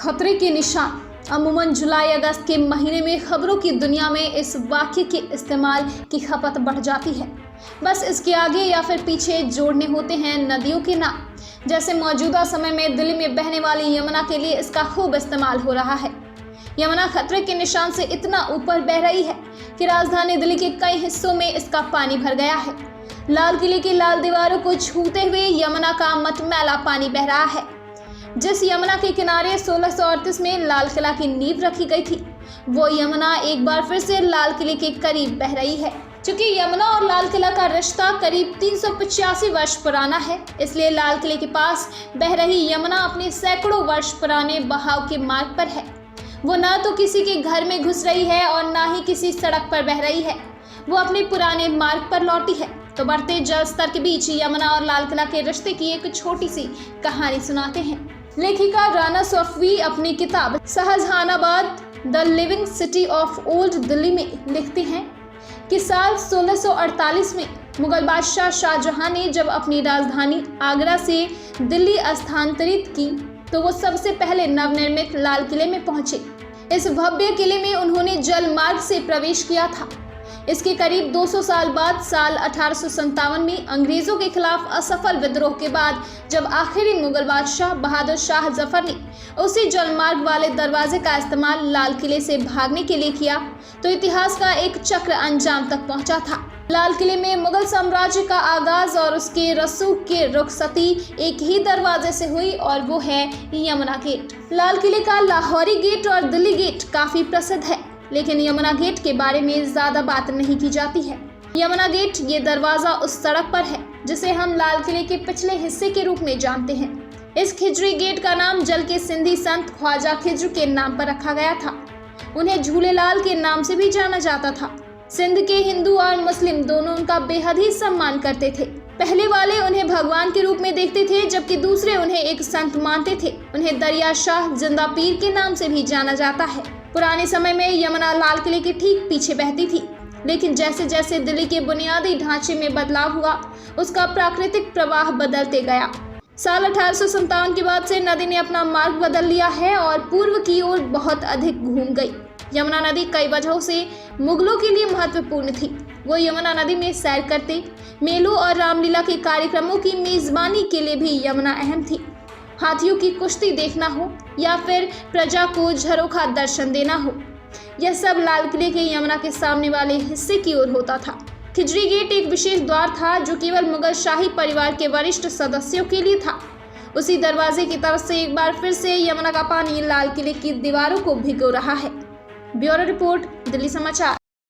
खतरे के निशान। अमूमन जुलाई अगस्त के महीने में खबरों की दुनिया में इस वाक्य के इस्तेमाल की खपत बढ़ जाती है। बस इसके आगे या फिर पीछे जोड़ने होते हैं नदियों के नाम। जैसे मौजूदा समय में दिल्ली में बहने वाली यमुना के लिए इसका खूब इस्तेमाल हो रहा है। यमुना खतरे के निशान से इतना ऊपर बह रही है कि राजधानी दिल्ली के कई हिस्सों में इसका पानी भर गया है। लाल किले की लाल दीवारों को छूते हुए यमुना का मटमैला पानी बह रहा है। जिस यमुना के किनारे 1638 में लाल किला की नींव रखी गई थी, वो यमुना एक बार फिर से लाल किले के करीब बह रही है। चूंकि यमुना और लाल किला का रिश्ता करीब 385 वर्ष पुराना है, इसलिए लाल किले के पास बह रही यमुना अपने सैकड़ों वर्ष पुराने बहाव के मार्ग पर है। वो ना तो किसी के घर में घुस रही है और ना ही किसी सड़क पर बह रही है। वो अपने पुराने मार्ग पर लौटी है। तो बढ़ते जल स्तर के बीच यमुना और लाल किला के रिश्ते की एक छोटी सी कहानी सुनाते हैं। लेखिका राना सफवी अपनी किताब Shahjahanabad the living city of old Delhi में लिखते हैं कि साल 1648 में मुगल बादशाह शाहजहां ने जब अपनी राजधानी आगरा से दिल्ली स्थानांतरित की तो वो सबसे पहले नवनिर्मित लाल किले में पहुंचे। इस भव्य किले में उन्होंने जल मार्ग से प्रवेश किया था। इसके करीब 200 साल बाद साल 1857 में अंग्रेजों के खिलाफ असफल विद्रोह के बाद जब आखिरी मुगल बादशाह बहादुर शाह जफर ने उसी जलमार्ग वाले दरवाजे का इस्तेमाल लाल किले से भागने के लिए किया तो इतिहास का एक चक्र अंजाम तक पहुंचा था। लाल किले में मुगल साम्राज्य का आगाज और उसके रसूख की रुखसती एक ही दरवाजे से हुई और वो है यमुना गेट। लाल किले का लाहौरी गेट और दिल्ली गेट काफी प्रसिद्ध है, लेकिन यमुना गेट के बारे में ज्यादा बात नहीं की जाती है। यमुना गेट ये दरवाजा उस सड़क पर है जिसे हम लाल किले के पिछले हिस्से के रूप में जानते हैं। इस खिजरी गेट का नाम जल के सिंधी संत ख्वाजा खिज्र के नाम पर रखा गया था। उन्हें झूलेलाल के नाम से भी जाना जाता था। सिंध के हिंदू और मुस्लिम दोनों उनका बेहद ही सम्मान करते थे। पहले वाले उन्हें भगवान के रूप में देखते थे, जबकि दूसरे उन्हें एक संत मानते थे। उन्हें दरिया शाह जिंदा पीर के नाम से भी जाना जाता है। पुराने समय में यमुना लाल किले के ठीक पीछे बहती थी, लेकिन जैसे जैसे दिल्ली के बुनियादी ढांचे में बदलाव हुआ, उसका प्राकृतिक प्रवाह बदलते गया। साल 1857 के बाद से नदी ने अपना मार्ग बदल लिया है और पूर्व की ओर बहुत अधिक घूम गई। यमुना नदी कई वजहों से मुगलों के लिए महत्वपूर्ण थी। वो यमुना नदी में सैर करते, मेलों और रामलीला के कार्यक्रमों की मेजबानी के लिए भी यमुना अहम थी। हाथियों की कुश्ती देखना हो या फिर प्रजा को झरोखा दर्शन देना हो, यह सब लाल किले के यमुना के सामने वाले हिस्से की ओर होता था। खिजरी गेट एक विशेष द्वार था जो केवल मुगल शाही परिवार के वरिष्ठ सदस्यों के लिए था। उसी दरवाजे की तरफ से एक बार फिर से यमुना का पानी लाल किले की दीवारों को भिगो रहा है। ब्यूरो रिपोर्ट, दिल्ली समाचार।